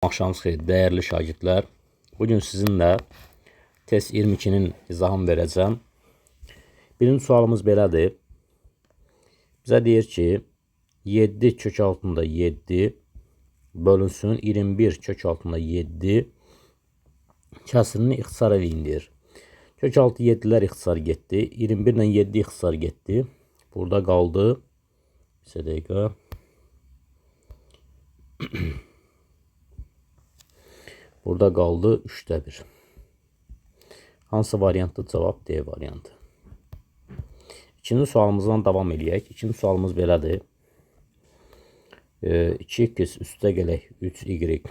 Axşamınız xeyir, dəyərli şagirdlər. Bugün sizinlə test 22-nin izahını verəcəm. Birinci sualımız belədir. Bizə deyir ki, 7 kök altında 7 bölünsün 21 kök altında 7 kəsirini ixtisar eləyin deyir. Kök altı 7'lər ixtisar getdi. 21 ilə 7 ixtisar getdi. Burada qaldı. Bir dəqiqə. Burada qaldı 3'də 1. Hansı variantdır? Cavab D variantı. İkinci sualımızdan davam eləyək. İkinci sualımız belədir. 2x üstə gələk 3y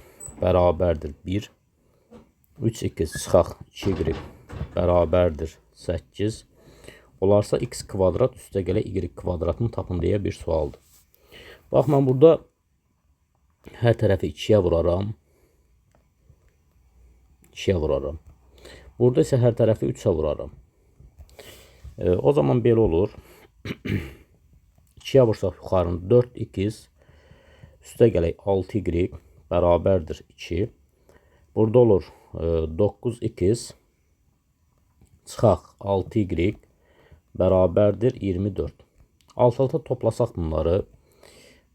bərabərdir 1. 3x çıxaq 2y bərabərdir 8. Olarsa x kvadrat üstə gələk y kvadratını tapın deyə bir sualdır. Bax, mən burada hər tərəfi 2'yə vuraram. 2'yə vuraram. Burada isə hər tərəfi 3'ə vuraram. O zaman belə olur. 2'yə vursaq yuxarını 4x üstə gələk 6y bərabərdir 2. Burada olur 9x çıxaq 6y bərabərdir 24. Alt-alta toplasaq bunları.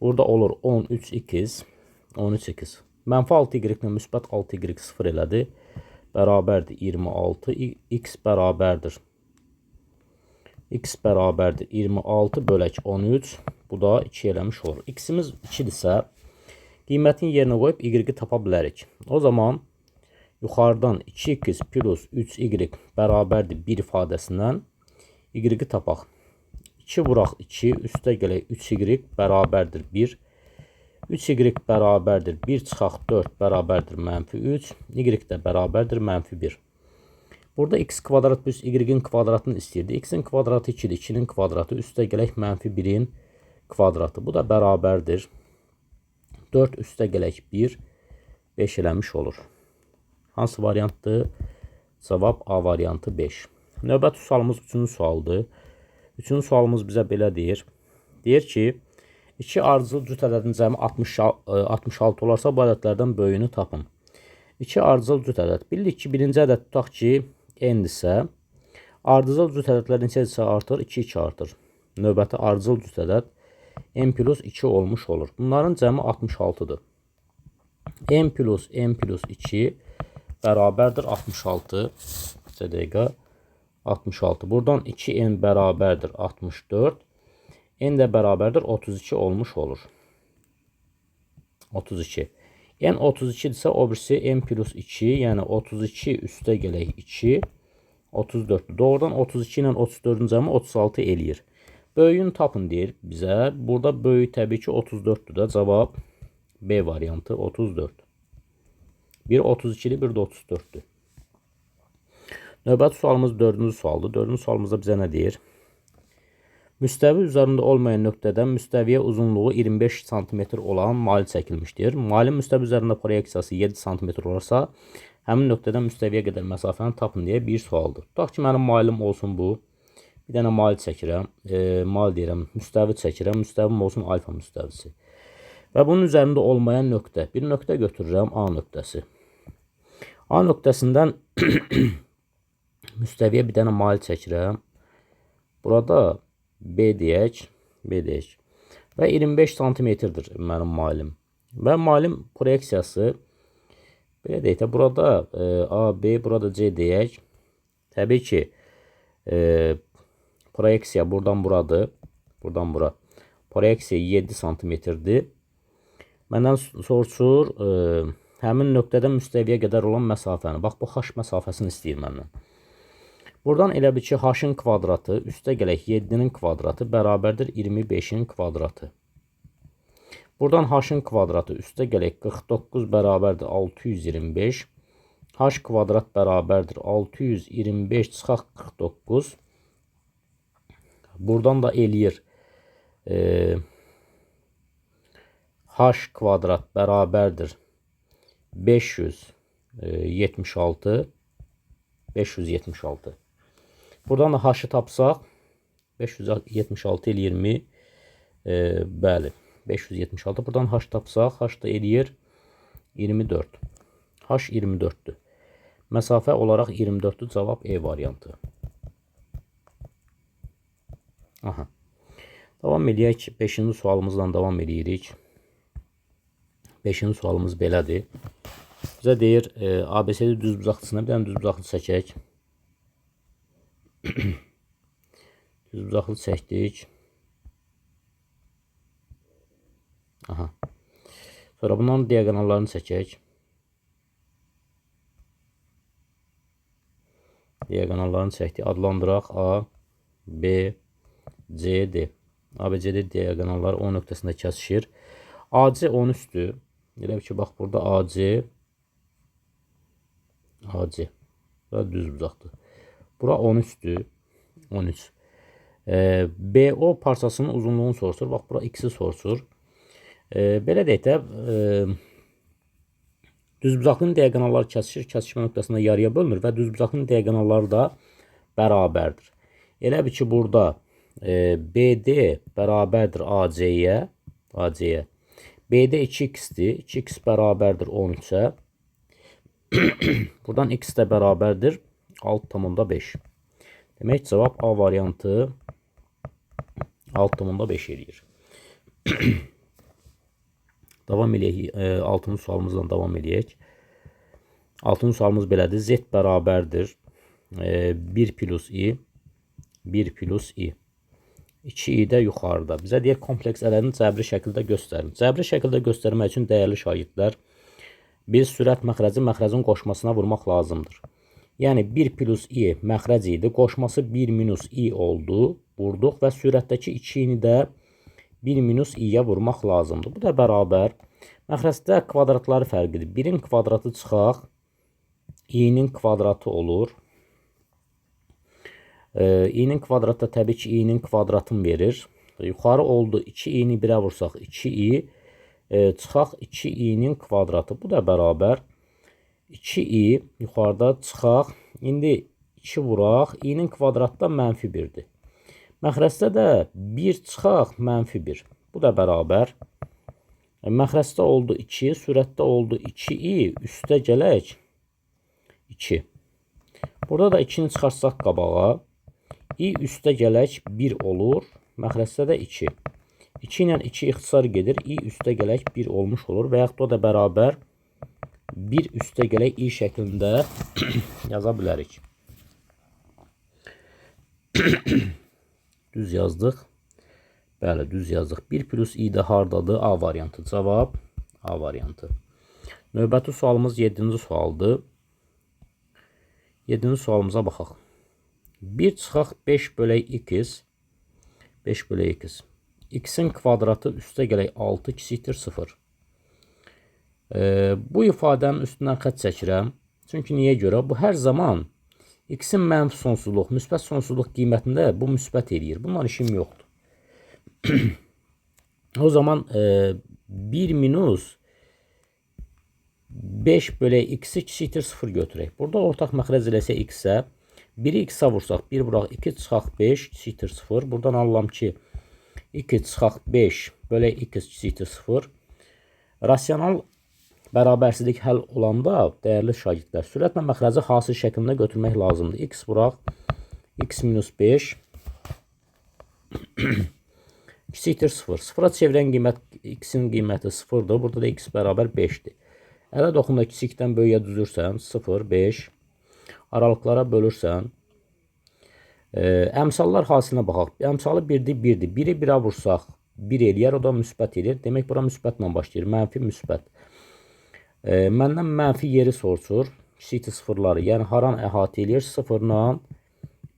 Burada olur 13x 13x. Mənfi 6y ilə müsbət 6y 0 elədi. Bərabərdir 26. X bərabərdir. X bərabərdir 26 bölək 13. Bu da 2 eləmiş olur. X'imiz 2'dirsə qiymətin yerinə qoyub y-i tapa bilərik. O zaman yuxarıdan 2x plus 3y bərabərdir 1 ifadəsindən y-i tapaq. 2 vuraq 2 üstə gələk 3y bərabərdir 1. 3y bərabərdir 1 çıxaq 4 bərabərdir mənfi 3. Y də bərabərdir mənfi 1. Burada x kvadrat plus y-in kvadratını istəyirdi. X-in kvadratı 2'dir. 2'nin kvadratı üstə gələk mənfi 1'in kvadratı. Bu da bərabərdir 4 üstə gələk 1 5 eləmiş olur. Hansı variantdır? Cavab A variantı 5. Növbəti sualımız 3-cü sualdır. 3-cü sualımız bizə belə deyir. Deyir ki, 2 ardıcıl cüt ədədin cəmi 66 olarsa bu ədədlərdən böyüyünü tapın. 2 ardıcıl cüt ədəd. Bildik ki, birinci ədəd tutaq ki, n-dirsə, ardıcıl cüt ədədlər neçədirsə artır? 2 artır. Növbəti ardıcıl cüt ədəd n plus 2 olmuş olur. Bunların cəmi 66'dır. n plus 2 bərabərdir 66. Bir dəqiqə. 66. Buradan 2n bərabərdir 64. N də bərabərdir 32 olmuş olur. 32. N 32'dirsə o birisi n plus 2, yəni 32 üstə gələk 2, 34'dür. Doğrudan 32 ilə 34'ün cəmi 36 eləyir. Böyüyünü tapın deyir bizə. Burada böyük təbii ki 34'dür də. Cavab B variantı 34. Bir 32'dir, bir də 34'dür. Növbəti sualımız 4-cü sualdır. 4-cü sualımızda bizə nə deyir? Müstəvi üzərində olmayan nöqtədən müstəviyə uzunluğu 25 cm olan mali çəkilmişdir. Malin müstəvi üzərində proyeksiyası 7 cm olarsa, həmin nöqtədən müstəviyə qədər məsafəni tapın deyə bir sualdır. Tutaq ki, mənim malim olsun bu. Bir dənə mali çəkirəm. Mal deyirəm, müstəvi çəkirəm. Müstəvim olsun alfa müstəvisi. Və bunun üzərində olmayan nöqtə. Bir nöqtə götürürəm, A nöqtəsi. A nöqtəsindən müstəviyə bir dənə mali çəkirəm. Burada B deyək. Və 25 cm-dir mənim malim. Və malim proyeksiyası belə deyək də, burada A, B, burada C deyək. Təbii ki, proyeksiya buradan buradır. Buradan bura. Proyeksiya 7 cm-dir. Məndən soruşur həmin nöqtədən müstəviyə qədər olan məsafəni. Bax, bu h məsafəsini istəyir məndən. Buradan elə bir ki, h-ın kvadratı üstə gələk 7'nin kvadratı bərabərdir 25'in kvadratı. Buradan h-ın kvadratı üstə gələk 49 bərabərdir 625. H kvadrat bərabərdir 625 çıxaq 49. Buradan da eləyir h kvadrat bərabərdir 576. Buradan da h-ı tapsaq 576 eləyir mi? Bəli. 576. Buradan h tapsaq, h da eləyir 24. H 24'dür. Məsafə olaraq 24'dür. Cavab E variantı. Aha. Davam edək. 5-ci sualımızdan davam edirik. 5-ci sualımız belədir. Bizə deyir, ABC'li düzbucaqlısına bir dənə düzbucaqlı çəkək. Düzbucaqlı çəkdik. Aha. Sonra bunların diagonallarını çəkək. Diagonallarını çəkdik. Adlandıraq A, B, C, D. ABC'de diagonallar O nöqtəsində kəsişir. AC 13'dür. Elə ki, bax, burada AC. Burada düz bucaqdır. Bura 13'dür. 13. BO parçasının uzunluğunu soruşur. Bax, bura X'i soruşur. Belə deyək də, düzbucaqlının diagonalları kəsişir. Kəsişmə nöqtəsində yarıya bölünür və düzbucaqlının diagonalları da bərabərdir. Elə bir ki, burada BD bərabərdir AC-yə. BD 2x-dir. 2x bərabərdir 13-ə. Buradan x də bərabərdir 6,5. Demək, cavab A variantı 6,5 eləyir. Davam edək. 6-cı sualımızdan davam edək. 6-cı sualımız belədir. Z bərabərdir 1 plus i. 1 plus i. 2i də yuxarıda. Bizə deyək, kompleks ədədini cəbri şəkildə göstərin. Cəbri şəkildə göstərmək üçün dəyərli şagirdlər, biz sürət məxrəcin qoşmasına vurmaq lazımdır. Yəni 1 plus i məxrəc idi. Qoşması 1 minus i oldu. Vurduq və sürətdəki 2-ni də 1 minus i-yə vurmaq lazımdır. Bu da bərabər. Məxrəcdə kvadratları fərqidir. 1-in kvadratı çıxaq, i-nin kvadratı olur. i-nin kvadratda təbii ki, i-nin kvadratını verir. Yuxarı oldu. 2i-ni 1-ə vursaq 2i, çıxaq 2i-nin kvadratı. Bu da bərabər. 2i yuxarıda çıxaq. İndi 2 vuraq. i-nin kvadratda mənfi 1-dir. Məxrəcdə də 1 çıxaq mənfi 1. Bu da bərabər. Məxrəcdə oldu 2, sürətdə oldu 2i, üstə gələk 2. Burada da 2-ni çıxarsaq qabağa, i üstə gələk 1 olur. Məxrəcdə də 2. 2 ilə 2 ixtisar gedir. i üstə gələk 1 olmuş olur. Və yaxud da bərabər 1 üstə gələk i şəklində yaza bilərik. Düz yazdıq. Bəli, düz yazdıq. 1 plus i də hardadır? A variantı. Cavab A variantı. Növbəti sualımız 7-ci sualdır. 7-ci sualımıza baxaq. 1 çıxaq 5 bölək x. 5 bölək x. X-in kvadratı üstə gələk 6 kiçikdir 0. Bu ifadənin üstündən xətt çəkirəm. Çünki niyə görə? Bu hər zaman x-in mənfi sonsuzluq, müsbət sonsuzluq qiymətində bu müsbət eləyir. Bundan işim yoxdur. O zaman 1 minus 5 bölək x-i kiçikdir 0 götürək. Burada ortaq məxrəc eləsə x-ə, 1-i x-ə vursaq 1 vuraq 2 çıxaq 5 kiçikdir 0. Buradan alıram ki 2 çıxaq 5 bölək x kiçikdir 0. Rasional bərabərsizlik həll olanda dəyərli şagirdlər, sürətlə məxrəci hasil şəklində götürmək lazımdır. X vuraq x minus 5 kiçikdir 0. 0'a çevirən qiymət x-in qiyməti 0'dır. Burada da x bərabər 5'dir. Ələ doxunda kiçikdən böyüyə düzürsən 0, 5. Aralıqlara bölürsən. Əmsallar hasilinə baxaq. Əmsalı 1'dir, 1'dir. 1'i 1'ə vursaq 1 eləyər, o da müsbət eləyir. Demək, bura müsbətlə başlayır. Mənfi, müsbət. Məndən mənfi yeri soruşur. Kiçikdir sıfırları. Yəni, haran əhatə eləyir? 0-la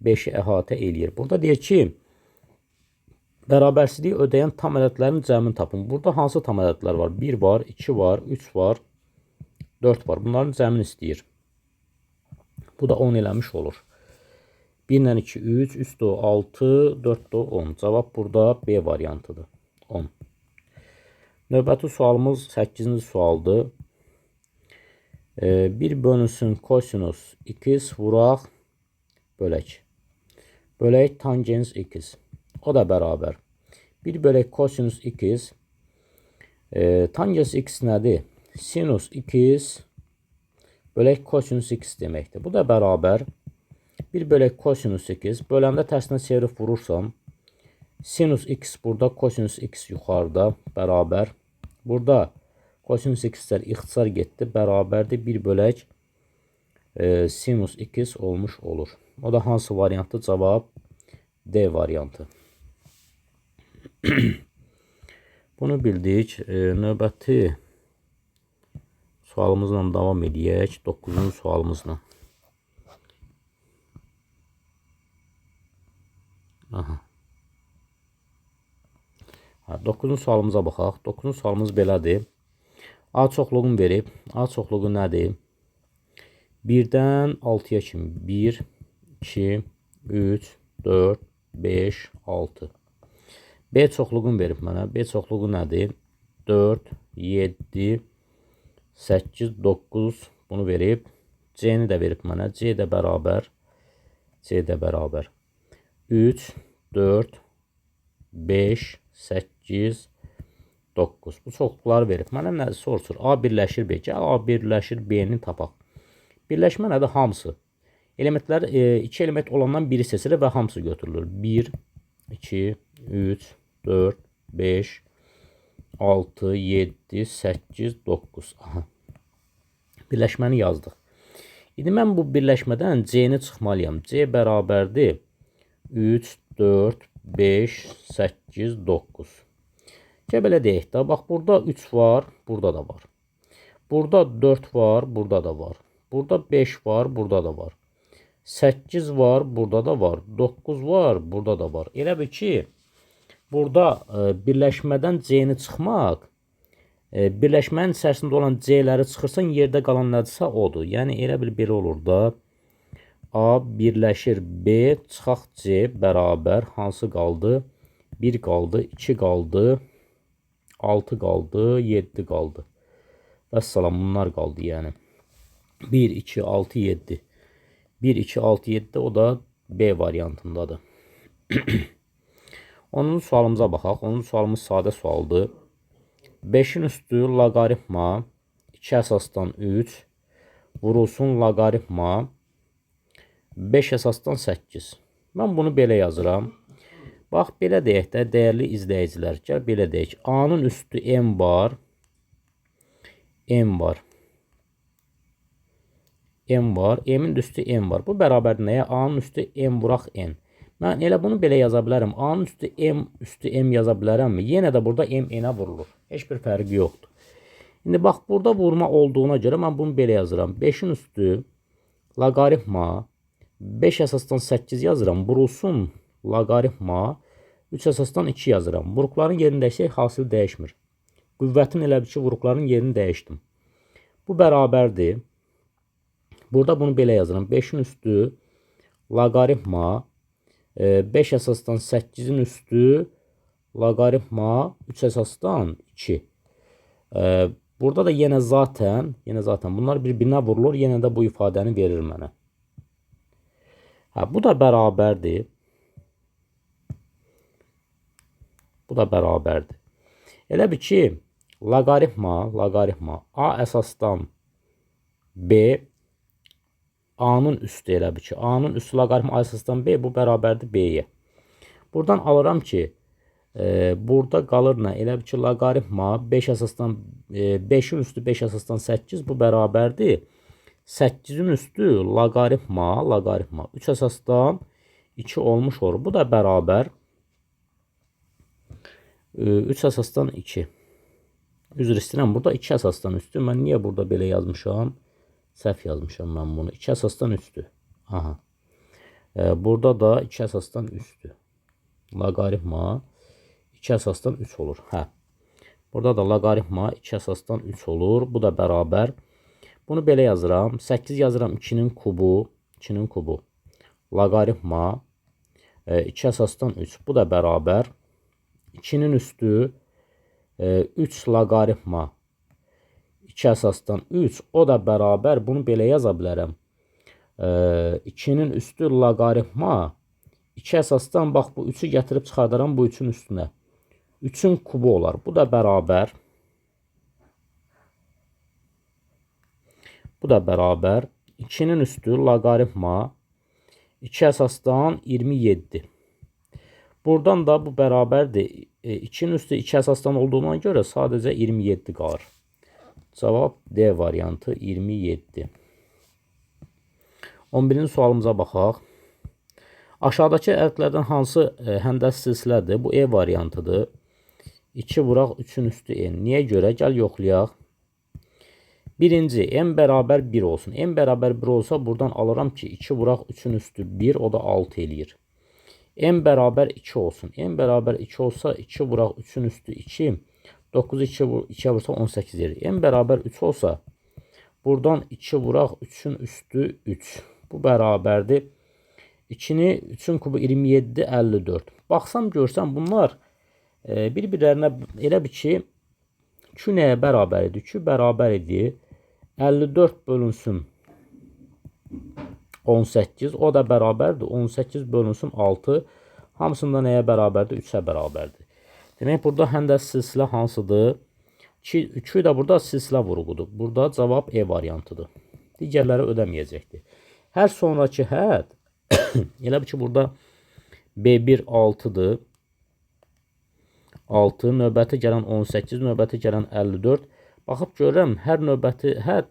5'i əhatə eləyir. Burada deyir ki, bərabərsizliyi ödəyən tam ədədlərin cəmini tapın. Burada hansı tam ədədlər var? 1 var, 2 var, 3 var, 4 var. Bunların cəmini istəyir. Bu da 10 eləmiş olur. 1 ilə 2, 3, 3 də 6, 4 də 10. Cavab burada B variantıdır. 10. Növbəti sualımız 8-ci sualdır. 1 bölünsün kosinus x vuraq bölək. Bölək tangens x. O da bərabər. 1 bölək kosinus x. Tangens x nədir? sinus x bölək kosinus x deməkdir. Bu da bərabər 1 bölək kosinus x. Böləndə tərsinə çevirib vurursam, sinus x burada, kosinus x yuxarıda bərabər. Burada kosinus x-lər ixtisar getdi. Bərabərdir 1 bölək sinus x olmuş olur. O da hansı variantı? Cavab D variantı. Bunu bildik. Növbəti sualımızla davam edək. 9-cu sualımızla. Aha. 9-cu sualımıza baxaq. 9-cu sualımız belədir. A çoxluğunu verib. A çoxluğu nədir? 1-dən 6-ya kimi. 1, 2, 3, 4, 5, 6. B çoxluğunu verib mənə. B çoxluğu nədir? 4, 7, 8, 9 bunu verib. C-ni də verib mənə. C də bərabər. C də bərabər. 3, 4, 5, 8, 9. Bu çoxluqları verib. Mənə nə soruşur? A birləşir B. Gəl A birləşir B-ni tapaq. Birləşmə nədir? Hamısı. Elementlər 2 element olandan biri seçilir və hamısı götürülür. 1, 2, 3, 4, 5, 6, 7, 8, 9. Aha. Birləşməni yazdıq. İndi mən bu birləşmədən C-ni çıxmalıyam. C bərabərdir 3, 4, 5, 8, 9. Gəl belə deyək də. Bax, burada 3 var, burada da var. Burada 4 var, burada da var. Burada 5 var, burada da var. 8 var, burada da var. 9 var, burada da var. Elə bir ki, burada birləşmədən C-ni çıxmaq, birləşmənin içərisində olan C-ləri çıxırsan, yerdə qalan nədirsə odur. Yəni, elə bir belə olur da. A birləşir B, çıxaq C bərabər. Hansı qaldı? 1 qaldı, 2 qaldı, 6 qaldı, 7 qaldı. Vəssalam, bunlar qaldı yəni. 1, 2, 6, 7. 1, 2, 6, 7 o da B variantındadır. 10-cu sualımıza baxaq. 10-cu sualımız sadə sualdır. 5-in üstü loqaritma 2 əsasdan 3 vurulsun loqaritma 5 əsasdan 8. Mən bunu belə yazıram. Bax, belə deyək də, dəyərli izləyicilər. Gəl belə deyək. A-nın üstü M var. M var. M var. M-in üstü M var. Bu bərabər nəyə? A-nın üstü M vuraq N. Mən elə bunu belə yaza bilərəm. A-nın üstü M yaza bilərəmmi? Yenə də burada M N-ə vurulur. Heç bir fərqi yoxdur. İndi bax, burada vurma olduğuna görə mən bunu belə yazıram. 5-in üstü loqaritma 5 əsasdan 8 yazıram. Vurulsun loqaritma 3 əsasdan 2 yazıram. Vuruqların yerini dəyişsək, hasil dəyişmir. Qüvvətin elə bir ki, vuruqların yerini dəyişdim. Bu bərabərdir. Burada bunu belə yazıram. 5-in üstü loqaritma 5 əsasdan 8-in üstü loqaritma 3 əsasdan 2. Burada da yenə zaten bunlar bir-birinə vurulur. Yenə də bu ifadəni verir mənə. Bu da bərabərdir. Bu da bərabərdir. Elə bir ki, loqaritma A əsasdan B, A-nın üstü elə bir ki, A-nın üstü loqaritma A əsasdan B, bu bərabərdir B-yə. Buradan alıram ki, burada qalır nə? Elə bir ki, loqaritma 5 əsasdan 5-in üstü 5 əsasdan 8, bu bərabərdir 8-in üstü loqaritma 3 əsasdan 2 olmuş olur. Bu da bərabər 3 əsasdan 2. Üzr istəyirəm, burada 2 əsasdan üstü. Mən niyə burada belə yazmışam? Səhv yazmışam mən bunu. 2 əsasdan üstü. Aha. Burada da 2 əsasdan üstü. Loqaritma 2 əsasdan 3 olur. Hə. Burada da loqaritma 2 əsasdan 3 olur. Bu da bərabər. Bunu belə yazıram. 8 yazıram 2-nin kubu. 2-nin kubu. Loqaritma 2 əsasdan 3. Bu da bərabər. 2-nin üstü 3 loqaritma 2 əsasdan 3. O da bərabər. Bunu belə yaza bilərəm. 2-nin üstü loqaritma 2 əsasdan, bax, bu 3-ü gətirib çıxardaram bu 3-ün üstünə. 3-ün kubu olar. Bu da bərabər. Bu da bərabər. 2'nin üstü loqaritma 2 əsasdan 27. Buradan da bu bərabərdir. 2'nin üstü 2 əsasdan olduğuna görə sadəcə 27 qalır. Cavab D variantı 27. 11-ci sualımıza baxaq. Aşağıdakı ədədlərdən hansı həndəs silsilədir? Bu E variantıdır. 2 vuraq 3'ün üstü n. Niyə görə? Gəl yoxlayaq. Birinci, n bərabər 1 olsun. N bərabər 1 olsa buradan alıram ki 2 vuraq 3'ün üstü 1, o da 6 eləyir. N bərabər 2 olsun. N bərabər 2 olsa 2 vuraq 3'ün üstü 2, 9 2'ye vursa 18 eləyir. N bərabər 3 olsa buradan 2 vuraq 3'ün üstü 3. Bu bərabərdir. 2'ni 3'ün kubu 27, 54. Baxsam görsəm bunlar bir-birlərinə elə bir ki 2 nəyə bərabər idi? 2 bərabər idi. 54 bölünsün 18, o da bərabərdir. 18 bölünsün 6. Hamısında nəyə bərabərdir? 3'ə bərabərdir. Demək, burada həndəs silsilə hansıdır? 2 də burada silsilə vurğudur. Burada cavab E variantıdır. Digərləri ödəməyəcəkdir. Hər sonraki hədd elə bir ki, burada B1 6'dır. 6, növbəti gələn 18, növbəti gələn 54. Baxıb görürəm, hər növbəti hədd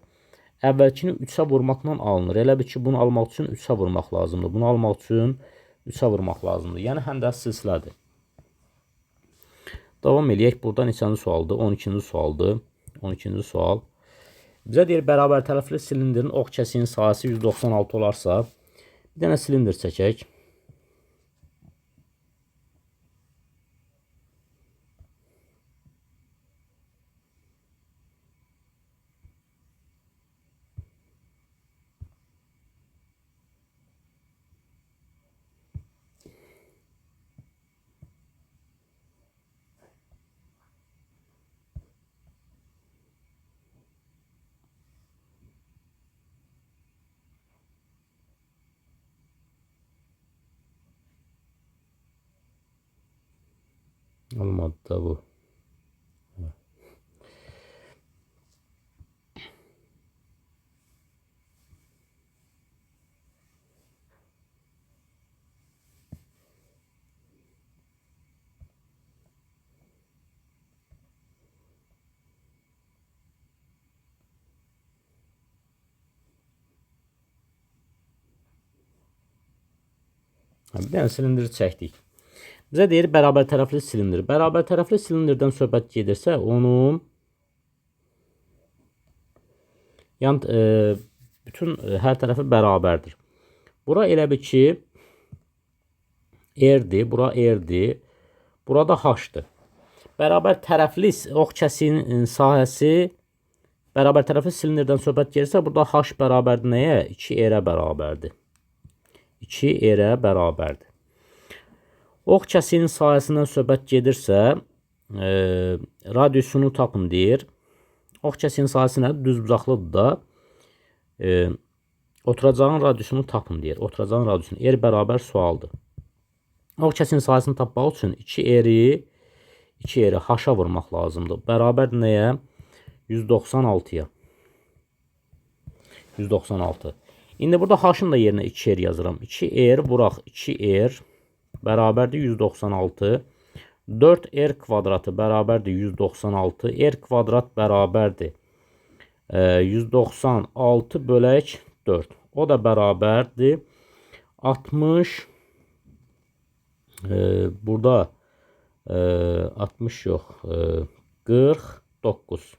əvvəlkini 3'ə vurmaqla alınır. Elə bir ki, bunu almaq üçün 3'ə vurmaq lazımdır. Bunu almaq üçün 3'ə vurmaq lazımdır. Yəni, həndəs silsilədir. Davam eləyək. Burada neçənci sualdır? 12-ci sualdır. 12-ci sual. Bizə deyir, bərabər tərəfli silindirin ox kəsiyin sahəsi 196 olarsa, bir dənə silindir çəkək. Olmadı da bu. Bir dənə silindiri çəkdik. Bizə deyir, bərabər tərəfli silindir. Bərabər tərəfli silindirdən söhbət gedirsə, onun bütün hər tərəfi bərabərdir. Bura elə bir ki, R-dir, bura R-dir, burada H-dır. Bərabər tərəfli ox kəsiyinin sahəsi bərabər tərəfli silindirdən söhbət gedirsə, burada H bərabərdir nəyə? 2R-ə bərabərdir. 2R-ə bərabərdir. Ox kəsiyinin sahəsindən söhbət gedirsə, radiusunu tapın deyir. Ox kəsiyinin sahəsi nədir? Düzbucaqlıdır da. Oturacağın radiusunu tapın deyir. Oturacağın radiusunu. R bərabər sualdır. Ox kəsiyinin sahəsini tapmaq üçün 2R'i H-a vurmaq lazımdır. Bərabər nəyə? 196-ya. 196. İndi burada H-ın da yerinə 2R yazıram. 2R vuraq 2R bərabərdir 196. 4R kvadratı bərabərdir 196. R kvadrat bərabərdir 196 bölək 4. O da bərabərdir 60. Burada 60 yox, 49.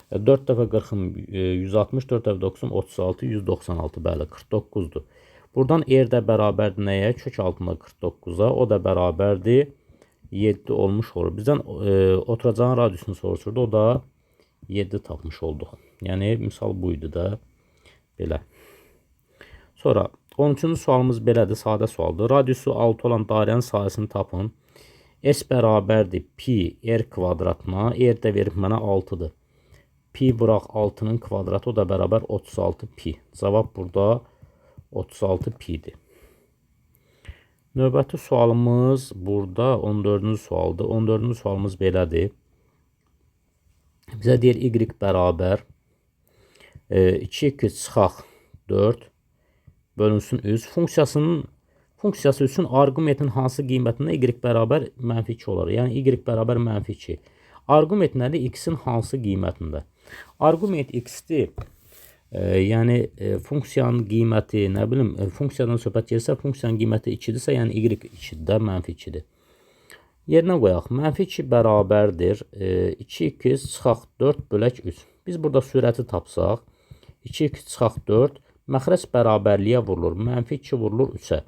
4 dəfə 40'ın 160, 4 dəfə 9'un 36, 196, bəli, 49'dur. Buradan R də bərabərdir nəyə? Kök altında 49'a, o da bərabərdir 7 olmuş olur. Bizdən oturacağın radiusunu soruşurdu, o da 7 tapmış olduq. Yəni, misal buydu da, belə. Sonra, 13-cü sualımız belədir, sadə sualdır. Radiusu 6 olan dairənin sahəsini tapın. S bərabərdir pi R kvadratına, R də verib mənə 6'dır. Pi vuraq 6'nın kvadratı, o da bərabər 36 pi. Cavab burada 36 pi'dir. Növbəti sualımız burada 14-cü sualdır. 14-cü sualımız belədir. Bizə deyir Y bərabər 2x çıxaq 4 bölünsün 3. Funksiyası üçün arqumentin hansı qiymətində y bərabər -2 olar. Yəni y bərabər -2. Arqument nədir? X-in hansı qiymətində? Arqument x-dir. Yəni funksiyanın qiyməti, nə bilim, funksiyadan söhbət gəlsə, funksiyanın qiyməti 2-dirsə, yəni y 2-dir də, -2-dir. Yerinə qoyaq. -2 bərabərdir 2x çıxaq 4 bölək 3. Biz burada sürəti tapsaq, 2x çıxaq 4 məxrəc bərabərliyə vurulur. -2 vurulur 3-ə.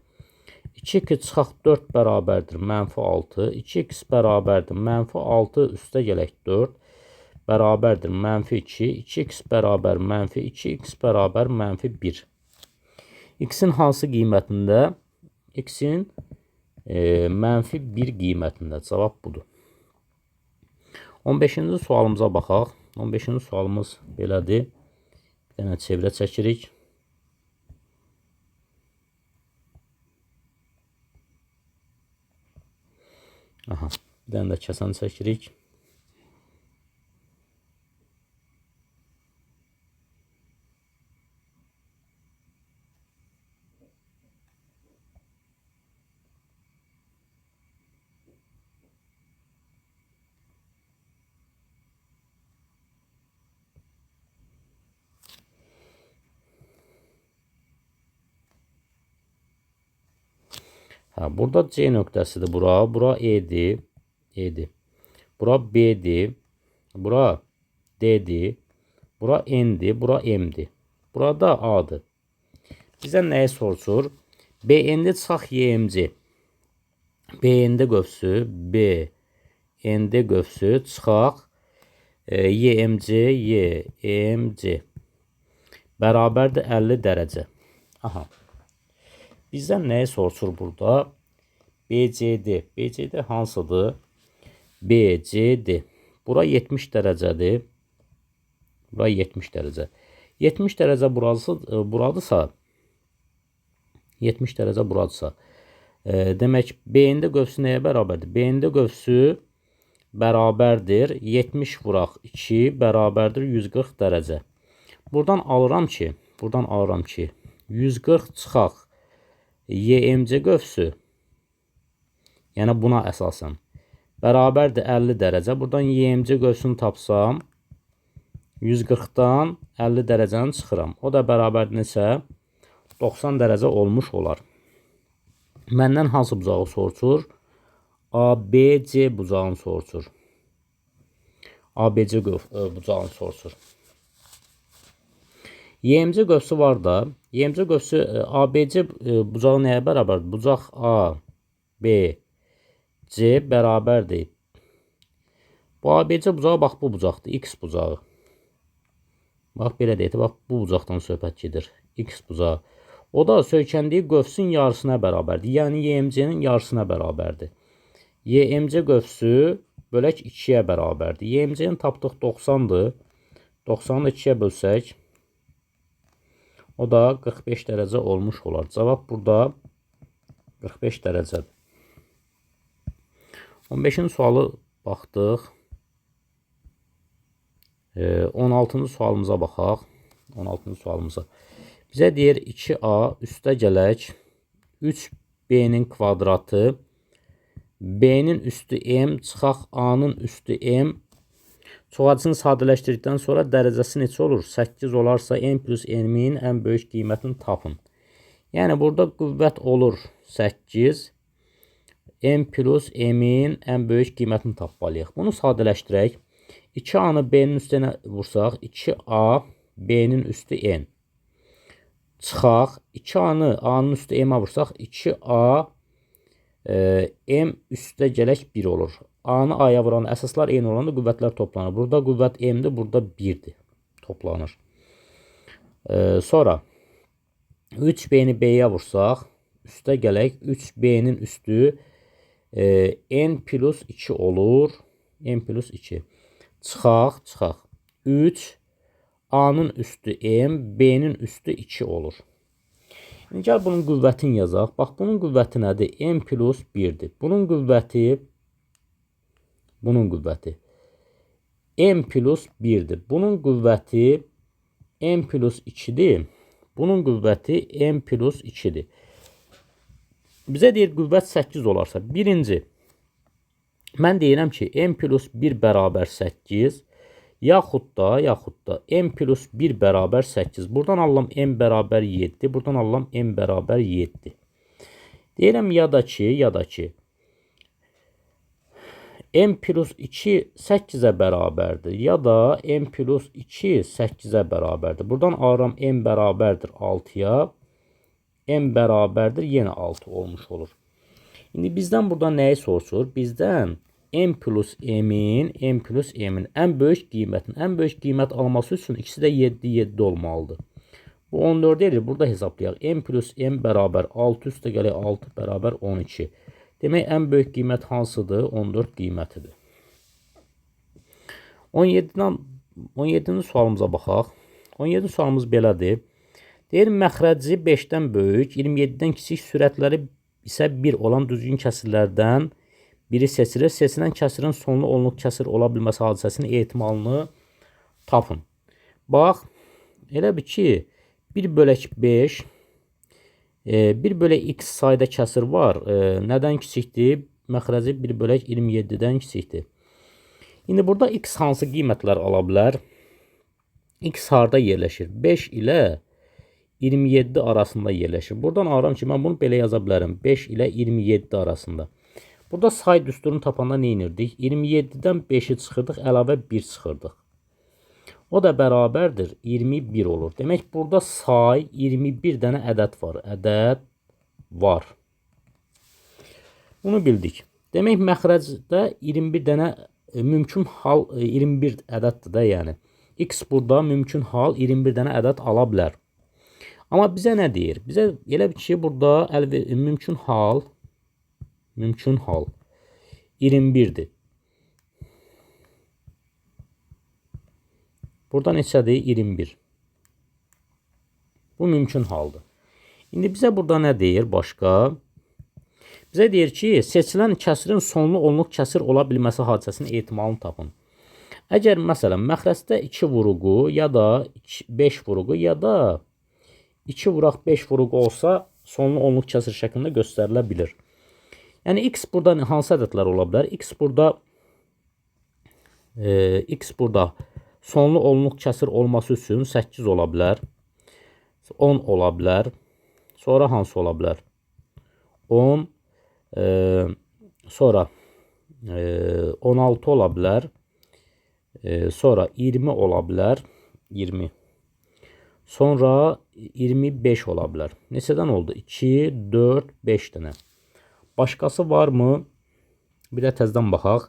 2x çıxaq 4 bərabərdir -6. 2x bərabərdir -6 üstə gələk 4 bərabərdir -2. 2x bərabər -2. X bərabər -1. X-in hansı qiymətində? X-in -1 qiymətində. Cavab budur. 15-ci sualımıza baxaq. 15-ci sualımız belədir. Bir dənə çevrə çəkirik. Aha, bir dənə də kəsən çəkirik. Burada C nöqtəsidir bura. Bura E'dir. E'dir. Bura B'dir. Bura D'dir. Bura N'dir. Bura M'dir. Burada A'dır. Bizdən nəyi soruşur? BN-də çıxaq YMC. BN-də qövsü BN-də qövsü çıxaq YMC bərabərdir 50 dərəcə. Aha. Bizdən nəyi soruşur burada? BCD. BCD hansıdır? BCD. Bura 70 dərəcədir. Bura 70 dərəcə. 70 dərəcə buradırsa, 70 dərəcə buradırsa, demək BN-də qövsü nəyə bərabərdir? BN-də qövsü bərabərdir 70 vuraq 2 bərabərdir 140 dərəcə. Buradan alıram ki 140 çıxaq YMC qövsü, yəni buna əsasən bərabərdir 50 dərəcə. Buradan YMC qövsünü tapsam 140-dan 50 dərəcəni çıxıram. O da bərabər neçə? 90 dərəcə olmuş olar. Məndən hansı bucağı soruşur? ABC bucağını soruşur. ABC bucağını soruşur. YMC qövsü var da, YMC qövsü ABC bucağı nəyə bərabərdir? Bucaq A, B, C bərabərdir. Bu ABC bucağı bax bu bucaqdır, X bucağı. Bax belə deyək, bax bu bucaqdan söhbət gedir. X bucağı. O da söykəndiyi qövsün yarısına bərabərdir. Yəni YMC-nin yarısına bərabərdir. YMC qövsü bölək 2-yə bərabərdir. YMC-ni tapdıq 90-dır. 90-ı 2-yə bölsək, o da 45 dərəcə olmuş olar. Cavab burada 45 dərəcədir. 15-ci sualı baxdıq. 16-cı sualımıza baxaq. 16-cı sualımıza. Bizə deyir 2A üstə gələk 3B'nin kvadratı B'nin üstü M çıxaq A'nın üstü M. Çoxacısını sadələşdirdikdən sonra dərəcəsi neçə olur? 8 olarsa M plus M'in ən böyük qiymətini tapın. Yəni burada qüvvət olur 8. M plus M'in ən böyük qiymətini tapmalıyıq. Bunu sadələşdirək. 2A'nı B'nin üstünə vursaq 2A B'nin üstü N. Çıxaq 2A'nı A'nın üstü M-ə vursaq 2A M üstə gələk 1 olur. A-nı A-ya vuran əsaslar eyni olanda qüvvətlər toplanır. Burada qüvvət M-dir, burada 1-dir. Toplanır. Sonra 3B-ni B-yə vursaq, üstə gələk 3B-nin üstü N plus 2 olur. N plus 2. Çıxaq. 3 A-nın üstü M, B-nin üstü 2 olur. İndi gəl bunun qüvvətini yazaq. Bax, bunun qüvvəti nədir? M plus 1-dir. Bunun qüvvəti M plus 1-dir. Bunun qüvvəti n plus 2'dir. Bunun qüvvəti n plus 2'dir. Bizə deyir qüvvət 8 olarsa, birinci, mən deyirəm ki, n plus 1 bərabər 8, yaxud da n plus 1 bərabər 8. Buradan alıram n bərabər 7, buradan alıram n bərabər 7. Deyirəm ya da ki, n plus 2 8'ə bərabərdir, ya da n plus 2 8'ə bərabərdir. Buradan alıram n bərabərdir 6'ya, n bərabərdir yenə 6 olmuş olur. İndi bizdən burada nəyi soruşur? Bizdən n plus m'in ən böyük qiymət alması üçün ikisi də 7 olmalıdır. Bu 14 edir. Burada hesablayaq. n plus m bərabər 6 üstə gələk 6 bərabər 12. Demək ən böyük qiymət hansıdır? 14 qiymətidir. 17-ci sualımıza baxaq. 17-ci sualımız belədir. Deyir, məxrəci 5-dən böyük, 27-dən kiçik, sürətləri isə 1 olan düzgün kəsirlərdən biri seçilir. Seçilən kəsirin sonlu onluq kəsir ola bilməsi hadisəsinin ehtimalını tapın. Bax, elə bir ki, 1 bölək 5, 1 bölək x sayda kəsir var. Nədən kiçikdir? Məxrəci 1 bölək 27-dən kiçikdir. İndi burada x hansı qiymətlər ala bilər? X harda yerləşir? 5 ilə 27 arasında yerləşir. Buradan alıram ki, mən bunu belə yaza bilərəm. 5 ilə 27 arasında. Burada say düsturunu tapanda nə edirdik? 27-dən 5'i çıxırdıq, əlavə 1 çıxırdıq. O da bərabərdir 21 olur. Demək burada say 21 dənə ədəd var. Ədəd var. Bunu bildik. Demək məxrəcdə 21 dənə mümkün hal 21 ədəddir də, yəni. X burada mümkün hal 21 dənə ədəd ala bilər. Amma bizə nə deyir? Bizə elə bir ki, burada mümkün hal 21'dir. Burada neçədir? 21. Bu mümkün haldır. İndi bizə burada nə deyir başqa? Bizə deyir ki, seçilən kəsirin sonlu onluq kəsir ola bilməsi hadisəsinin ehtimalını tapın. Əgər məsələn məxrəcdə 2 vuruğu ya da 5 vuruğu ya da 2 vuraq 5 vuruğu olsa sonlu onluq kəsir şəklində göstərilə bilir. Yəni x burada hansı ədədlər ola bilər? X burada sonlu onluq kəsir olması üçün 8 ola bilər. 10 ola bilər. Sonra hansı ola bilər? 10, sonra 16 ola bilər. Sonra 20 ola bilər. 20. Sonra 25 ola bilər. Neçədən oldu? 2, 4, 5 dənə. Başqası varmı? Bir də təzədən baxaq.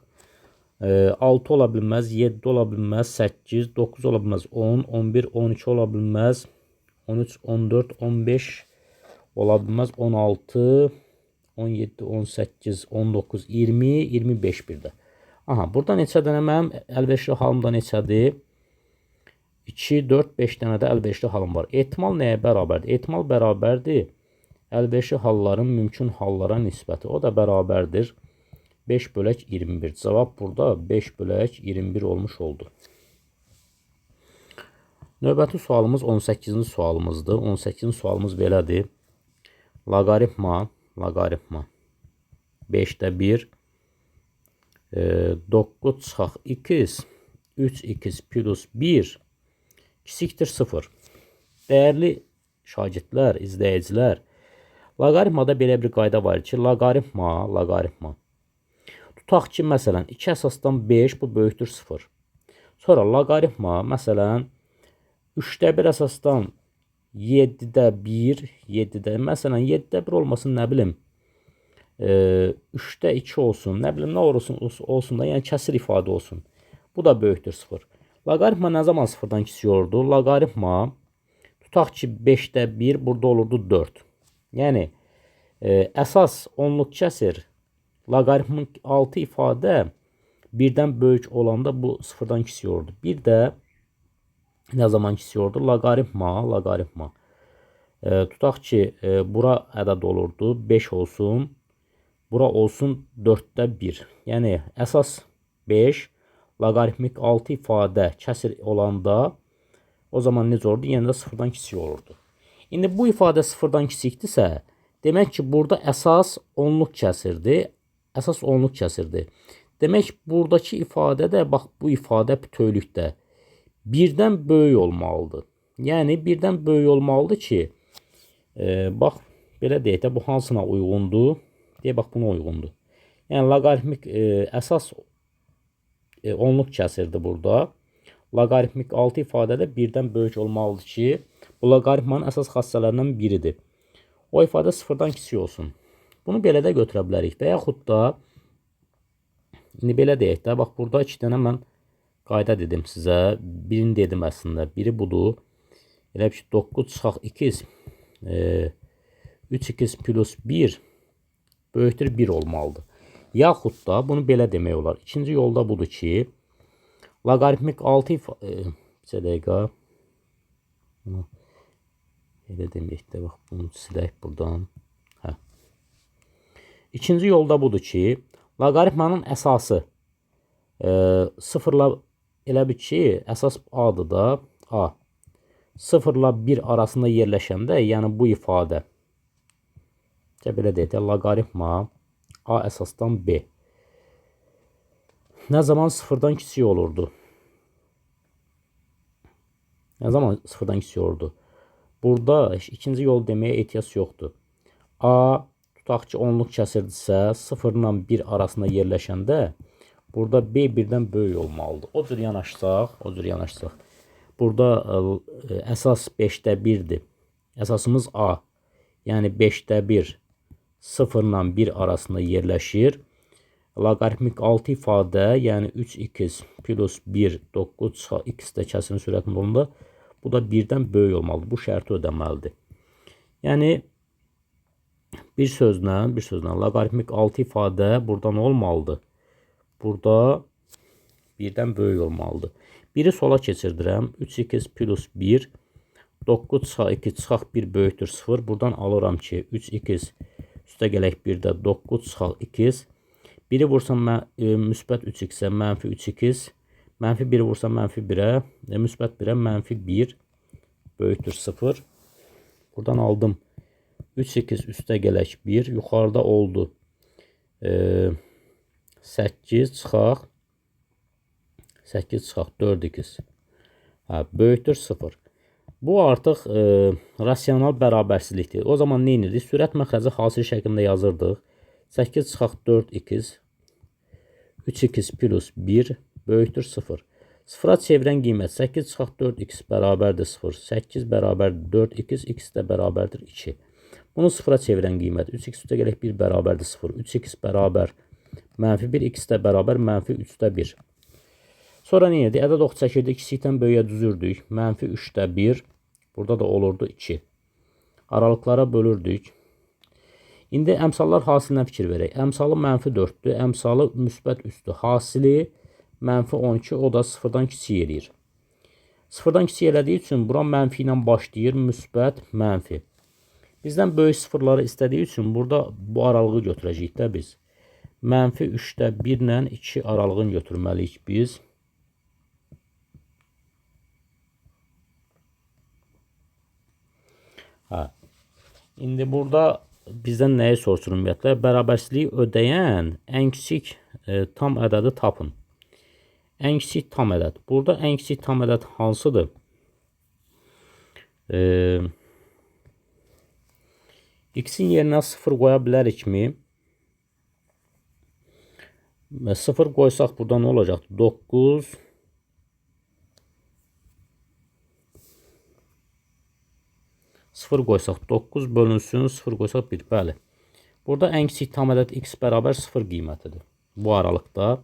6 ola bilməz, 7 ola bilməz, 8, 9 ola bilməz, 10, 11, 12 ola bilməz, 13, 14, 15 ola bilməz, 16, 17, 18, 19, 20, 25 bir də. Aha, burada neçə dənə mənim əlverişli halımda neçədir? 2, 4, 5 dənə də əlverişli halım var. Ehtimal nəyə bərabərdir? Ehtimal bərabərdir əlverişli halların mümkün hallara nisbəti. O da bərabərdir 5 bölək 21. Cavab burada 5 bölək 21 olmuş oldu. Növbəti sualımız 18-ci sualımızdır. 18-ci sualımız belədir. Loqaritma 5'də 1 9 çıxaq x 3x plus 1 kiçikdir 0. Dəyərli şagirdlər, izləyicilər, loqaritmada belə bir qayda var ki, loqaritma. Tutaq ki, məsələn, 2 əsasdan 5 bu böyükdür 0. Sonra loqaritma, məsələn, 3'də 1 əsasdan 7'də 1, məsələn, 7'də 1 olmasın, nə bilim, 3'də 2 olsun, nə bilim, nə olsun da, yəni kəsir ifadə olsun. Bu da böyükdür 0. Loqaritma nə zaman 0-dan kiçik olurdu? Loqaritma, tutaq ki, 5'də 1, burada olurdu 4. Yəni, əsas onluq kəsir, loqaritmin 6 ifadə 1'dən böyük olanda bu 0-dan kiçik olurdu. Bir də nə zaman kiçik olurdu? Loqaritma. Tutaq ki, bura ədəd olurdu, 5 olsun, bura olsun 4'də 1. Yəni, əsas 5, loqaritmik 6 ifadə kəsir olanda O zaman necə olurdu? Yenə də sıfırdan kiçik olurdu. İndi bu ifadə sıfırdan kiçikdirsə, demək ki, burada əsas onluq kəsirdir. Əsas onluq kəsirdir. Demək, buradakı ifadə də, bax, bu ifadə bütövlükdə birdən böyük olmalıdır. Yəni, birdən böyük olmalıdır ki, bax, belə deyək də, bu hansına uyğundur? Deyək, bax, buna uyğundur. Yəni, loqaritmik əsas onluq kəsirdir burada. Loqaritmik 6 ifadədə birdən böyük olmalıdır ki, bu loqaritmanın əsas xassələrindən biridir. O ifadə sıfırdan kiçik olsun. Bunu belə də götürə bilərik. Və yaxud da, indi belə deyək də, bax, burada 2 dənə mən qayda dedim sizə. Birini dedim əslində. Biri budur. Elə ki, 9 çıxaq 2, 3x plus 1 böyükdür 1 olmalıdır. Yaxud da, bunu belə demək olar. İkinci yolda budur ki, loqaritmik 6 bir dəqiqə. Elə deməyək də, bax, bunu silək buradan. İkinci yolda budur ki, loqaritmanın əsası sıfırla elə bir ki, əsas A-dır da, A. Sıfırla 1 arasında yerləşəndə, yəni bu ifadə, belə deyək də, loqaritma A əsasdan B. Nə zaman sıfırdan kiçik olurdu? Nə zaman sıfırdan kiçik olurdu? Burada ikinci yol deməyə ehtiyac yoxdur. A, tutaq ki, onluq kəsirdirsə, 0 ilə 1 arasında yerləşəndə, burada B birdən böyük olmalıdır. O cür yanaşsaq. Burada əsas 5-də 1-dir. Əsasımız A. Yəni 5-də 1 0 ilə 1 arasında yerləşir. Loqaritmik 6 ifadə, yəni 3x plus 1, 9 x-də kəsirin sürətində olanda, bu da 1-dən böyük olmalıdır. Bu şərti ödəməlidir. Yəni, bir sözlə, loqaritmik 6 ifadə burada nə olmalıdır? Burada 1-dən böyük olmalıdır. Biri sola keçirdirəm. 3x plus 1, 9 çıxaq 2 çıxaq 1 böyükdür 0. Buradan alıram ki, 3x üstə gələk 1-də 9 çıxaq 2. Biri vursam müsbət 3x-ə mənfi 3x. Mənfi 1-i vursam mənfi 1-ə, müsbət 1-ə mənfi 1 böyükdür 0. Buradan aldım 3x üstə gələk 1. Yuxarıda oldu 8 çıxaq 4x. Böyükdür 0. Bu artıq rasional bərabərsizlikdir. O zaman nə edirdik? Sürət məxrəci hasil şəklində yazırdıq. 8 çıxaq 4x 3x plus 1 böyükdür 0. Sıfıra çevirən qiymət 8 çıxaq 4x bərabərdir 0. 8 bərabərdir 4x, x də bərabərdir 2. Bunu sıfıra çevirən qiymət 3x üstə gələk 1 bərabərdir 0. 3x bərabər mənfi 1, x də bərabər mənfi 3də 1. Sonra nə edirdik? Ədəd ox çəkirdik, kiçikdən böyüyə düzürdük. Mənfi 3də 1. Burada da olurdu 2. Aralıqlara bölürdük. İndi əmsallar hasilinə fikir verək. Əmsalı mənfi 4-dür. Əmsalı müsbət 3-dür. Hasili mənfi 12, o da sıfırdan kiçik eləyir. Sıfırdan kiçik elədiyi üçün bura mənfi ilə başlayır, müsbət, mənfi. Bizdən böyük sıfırları istədiyi üçün burada bu aralığı götürəcəyik də biz. Mənfi 3də 1 ilə 2 aralığını götürməliyik biz. İndi burada bizdən nəyi soruşur ümumiyyətlə? Bərabərsizliyi ödəyən ən kiçik tam ədədi tapın. Ən kiçik tam ədəd. Burada ən kiçik tam ədəd hansıdır? X-in yerinə 0 qoya bilərikmi? 0 qoysaq burada nə olacaqdır? 9 0 qoysaq 9 bölünsün, 0 qoysaq 1. Bəli. Burada ən kiçik tam ədəd x bərabər 0 qiymətidir. Bu aralıqda.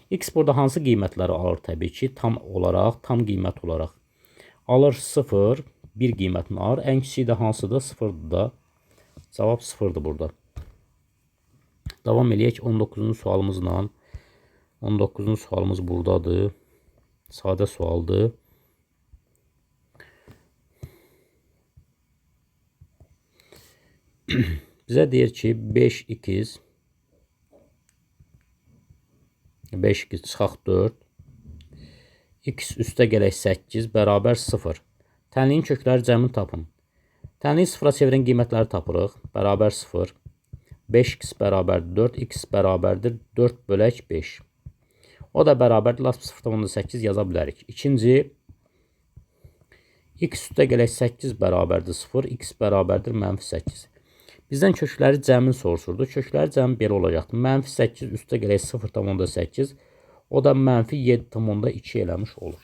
X burada hansı qiymətləri alır təbii ki? Tam olaraq, tam qiymət olaraq. Alır 0, 1 qiymətini alır. Ən kiçik də hansıdır? 0-dır da. Cavab 0-dır burada. Davam eləyək 19-cu sualımızla. 19-cu sualımız buradadır. Sadə sualdır. Bizə deyir ki 5x çıxaq 4 x üstə gələk 8 bərabər 0. Tənliyin kökləri cəmini tapın. Tənliyi sıfıra çevirən qiymətləri tapırıq. Bərabər 0. 5x bərabər 4, x bərabərdir 4 bölək 5. O da bərabərdir, last 0,8 yaza bilərik. İkinci, x üstə gələk 8 bərabərdir 0, x bərabərdir -8. Bizdən kökləri cəmin soruşurdu. Kökləri cəmi belə olacaqdır. -8 üstə gələk 0,8, o da -7,2 eləmiş olur.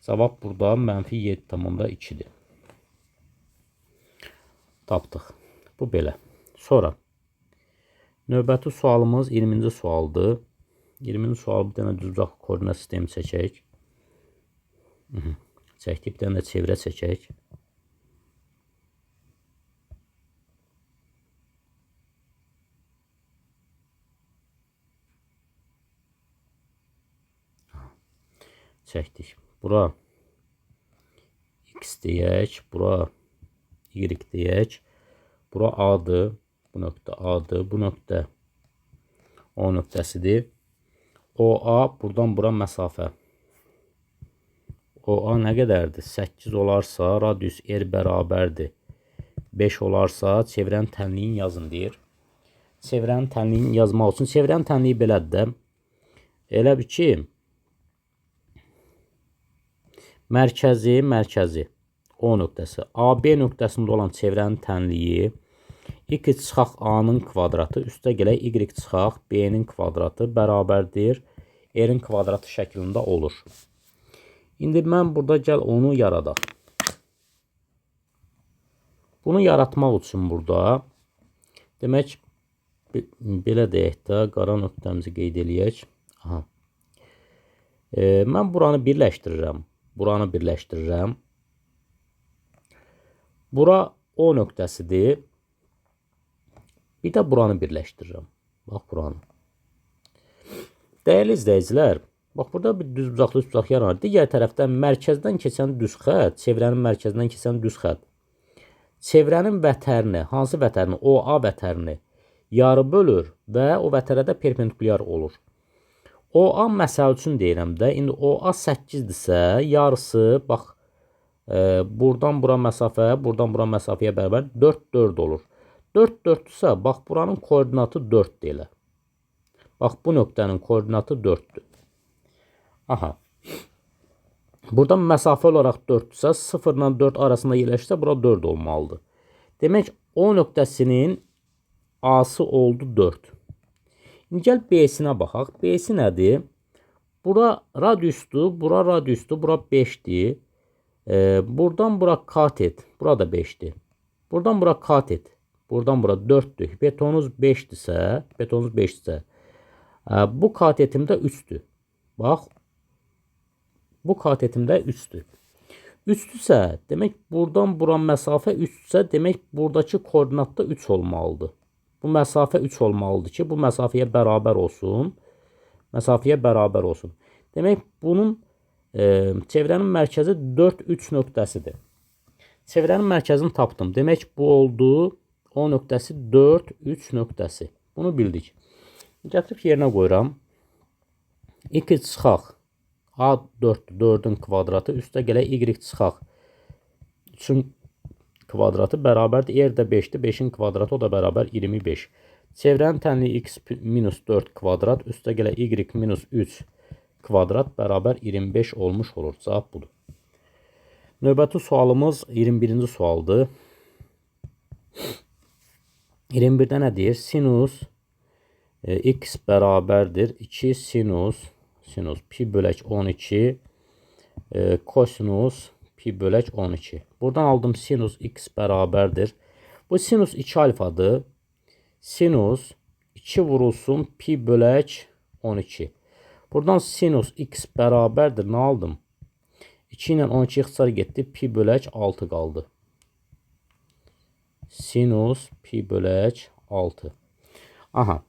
Cavab burada -7,2'dir. Tapdıq. Bu belə. Sonra növbəti sualımız 20-ci sualdır. 20-ci sual bir dənə düzbucaqlı koordinat sistemi çəkək. Çəkdik, bir dənə də çevrə çəkək. Çəkdik. Bura x deyək, bura y deyək. Bura A-dır, bu nöqtə A-dır, bu nöqtə O nöqtəsidir. OA buradan bura məsafə. OA nə qədərdir? 8 olarsa radius R bərabərdir 5 olarsa çevrənin tənliyini yazın deyir. Çevrənin tənliyini yazmaq üçün çevrənin tənliyi belədir də. Elə bir ki, mərkəzi O nöqtəsi. AB nöqtəsində olan çevrənin tənliyi x çıxaq A-nın kvadratı üstə gələk y çıxaq B-nin kvadratı bərabərdir R-in kvadratı şəklində olur. İndi mən burada gəl onu yaradaq. Bunu yaratmaq üçün burada demək belə deyək də qara nöqtəmizi qeyd eləyək. Aha. Mən buranı birləşdirirəm. Buranı birləşdirirəm. Bura O nöqtəsidir. Bir də buranı birləşdirirəm. Bax buranı. Dəyərli izləyicilər, bax burada bir düzbucaq yaranır. Digər tərəfdən mərkəzdən keçən düz xətt, çevrənin mərkəzindən keçən düz xətt. Çevrənin vətərini, hansı vətərini? OA vətərini yarı bölür və o vətərə də perpendikulyar olur. OA məsəl üçün deyirəm də, indi OA 8-dirsə, yarısı, bax, buradan bura məsafə, buradan bura məsafəyə bərabər 4 olur. 4-4-dürsə, bax, buranın koordinatı 4-dür elə. Bax, bu nöqtənin koordinatı 4-dür. Aha. Buradan məsafə olaraq 4-dürsə, 0 ilə 4 arasında yerləşsə, bura 4 olmalıdır. Demək, O nöqtəsinin A-sı oldu 4. İndi gəl B-sinə baxaq. B-si nədir? Bura radiusdur, bura radiusdur, bura 5-dir. Buradan bura katet, bura da 5'dir. Buradan bura katet, buradan bura 4'dür. Hipotenuz 5'dirsə, bu katetimdə 3'dür. Bax, bu katetimdə 3'dür. 3'dürsə, demək buradan bura məsafə 3'dürsə, demək buradakı koordinatda 3 olmalıdır. Bu məsafə 3 olmalıdır ki, bu məsafəyə bərabər olsun. Məsafəyə bərabər olsun. Demək, bunun çevrənin mərkəzi 4-3 nöqtəsidir. Çevrənin mərkəzini tapdım. Demək, bu oldu O nöqtəsi 4-3 nöqtəsi. Bunu bildik. Gətirib yerinə qoyuram. X çıxaq A 4-4-ün kvadratı üstə gələk Y çıxaq 3-ün kvadratı bərabərdir. R də 5-dir. 5-in kvadratı o da bərabər 25. Çevrənin tənliyi x minus 4 kvadrat üstə gələk y minus 3 kvadrat bərabər 25 olmuş olur. Cavab budur. Növbəti sualımız 21-ci sualdır. 21-də nə deyir? Sinus x bərabərdir 2 sinus pi bölək 12 kosinus pi bölək 12. Buradan aldım sinus x bərabərdir. Bu sinus 2 alfadır. Sinus 2 vurulsun pi bölək 12. Buradan sinus x bərabərdir. Nə aldım? 2 ilə 12 ixtisar getdi. Pi bölək 6 qaldı. Sinus pi bölək 6. Aha.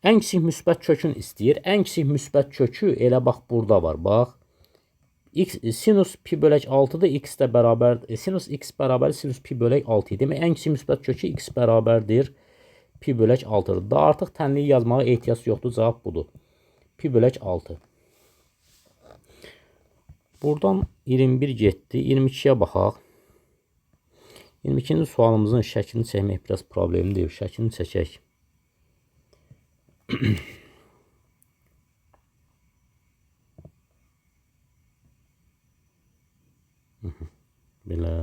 Ən kiçik müsbət kökün istəyir. Ən kiçik müsbət kökü elə bax burada var. Bax. Sinus pi bölək 6'dır. X də bərabər. Sinus x bərabər sinus pi bölək 6. Demək, ən kiçik müsbət kökü x bərabərdir. Pi bölək 6'dır. Da artıq tənliyi yazmağa ehtiyac yoxdur. Cavab budur. Pi bölək 6. Buradan 21 getdi. 22-yə baxaq. 22-ci sualımızın şəklini çəkmək biraz problemlidir. Şəklini çəkək. Belə.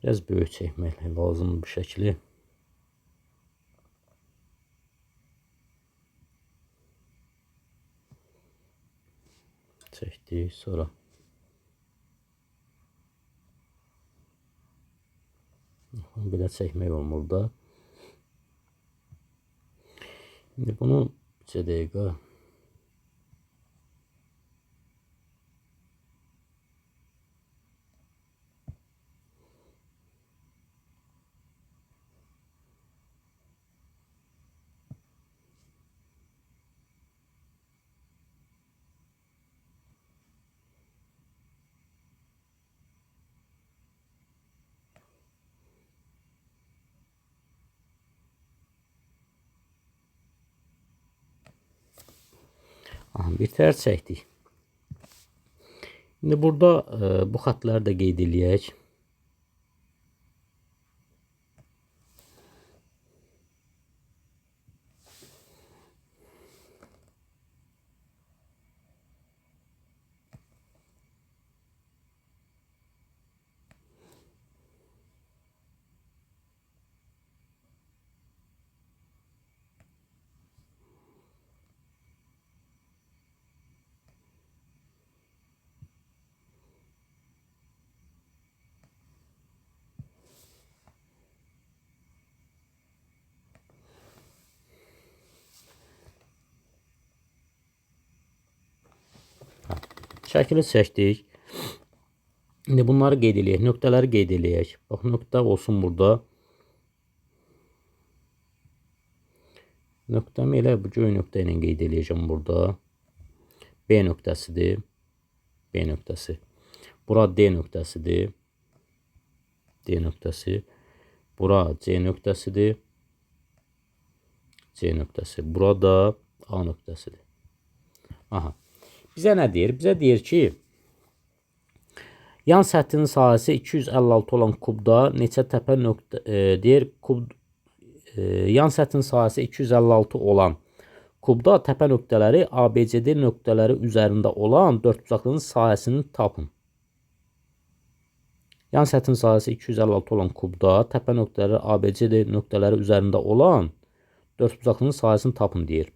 Biraz böyük çəkmək lazımdır bu şəkli. Çəkdik. Sonra belə çəkmək olmur da. İndi bunu 2 dəqiqə bir tər çəkdik. İndi burada bu xətləri də qeyd eləyək. Şəkili çəkdik. İndi bunları qeyd eləyək. Nöqtələri qeyd eləyək. Bax, nöqtə olsun burada. Nöqtəmi elə bu göy nöqtə ilə qeyd eləyəcəm burada. B nöqtəsidir. B nöqtəsi. Bura D nöqtəsidir. D nöqtəsi. Bura C nöqtəsidir. C nöqtəsi. Burada A nöqtəsidir. Aha. Bizə nə deyir? Bizə deyir ki, yan səthinin sahəsi 256 olan kubda neçə təpə nöqtə deyir, yan səthinin sahəsi 256 olan kubda təpə nöqtələri ABCD nöqtələri üzərində olan dördbucaqlının sahəsini tapın. Yan səthinin sahəsi 256 olan kubda təpə nöqtələri ABCD nöqtələri üzərində olan dördbucaqlının sahəsini tapın deyir.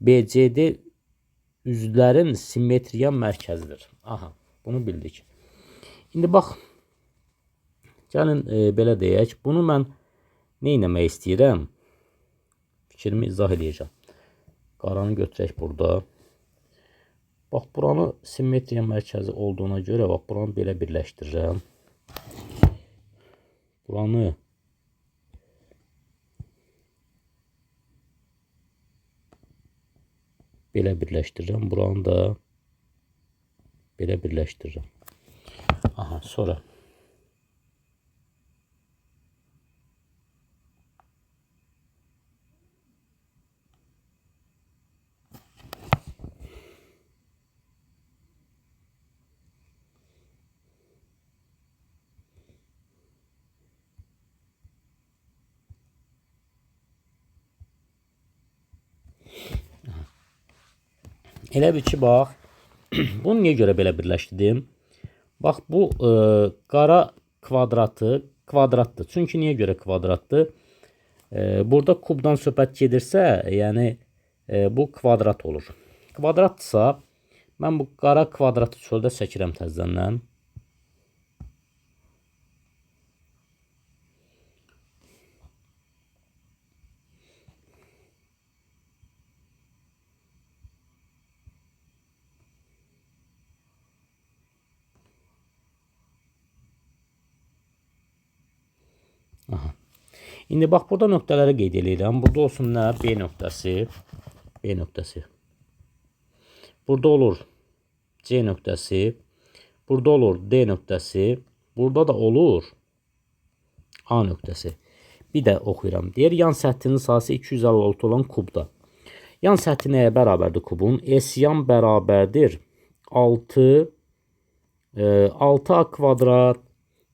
BCD üzlərin simmetriya mərkəzidir. Aha, bunu bildik. İndi bax, gəlin belə deyək. Bunu mən nə etmək istəyirəm? Fikrimi izah edəcəm. Qaranı götürək burada. Bax, buranı simmetriya mərkəzi olduğuna görə, bax, buranı belə birləşdirirəm. Buranı belə birləşdirirəm. Buranı da belə birləşdirirəm. Aha, sonra elə bir ki, bax, bunu niyə görə belə birləşdirdim? Bax, bu qara kvadratdır. Çünki niyə görə kvadratdır? Burada kubdan söhbət gedirsə, yəni bu kvadrat olur. Kvadratdırsa, mən bu qara kvadratı çöldə çəkirəm təzədən. Aha. İndi bax, burada nöqtələri qeyd edirəm. Burada olsun nə? B nöqtəsi. B nöqtəsi. Burada olur C nöqtəsi. Burada olur D nöqtəsi. Burada da olur A nöqtəsi. Bir də oxuyuram. Deyir, yan səthinin sahəsi 256 olan kubda. Yan səthi nəyə bərabərdir kubun? S yan bərabərdir 6a kvadrat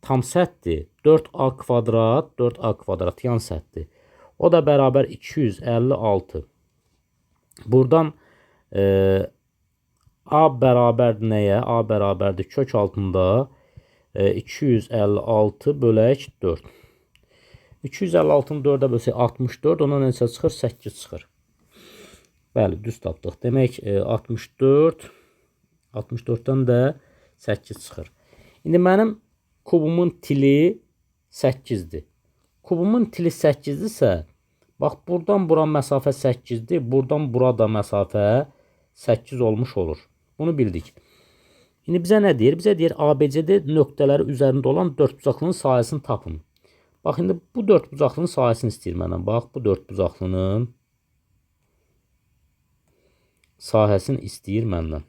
tam sətdir. 4a kvadrat, 4a kvadrat yan sətdir. O da bərabər 256. Buradan a bərabərdir nəyə? A bərabərdir kök altında 256 bölək 4. 256-nı 4-ə bölsək 64, ona nəsə çıxır? 8 çıxır. Bəli, düz tapdıq. Demək 64, 64-dən də 8 çıxır. İndi mənim kubumun tili 8-dir. Kubumun tili 8-dirsə, bax buradan bura məsafə 8-dir, buradan bura da məsafə 8 olmuş olur. Bunu bildik. İndi bizə nə deyir? Bizə deyir ABCD nöqtələri üzərində olan dördbucaqlının sahəsini tapın. Bax, indi bu dördbucaqlının sahəsini istəyir məndən. Bax, bu dördbucaqlının sahəsini istəyir məndən.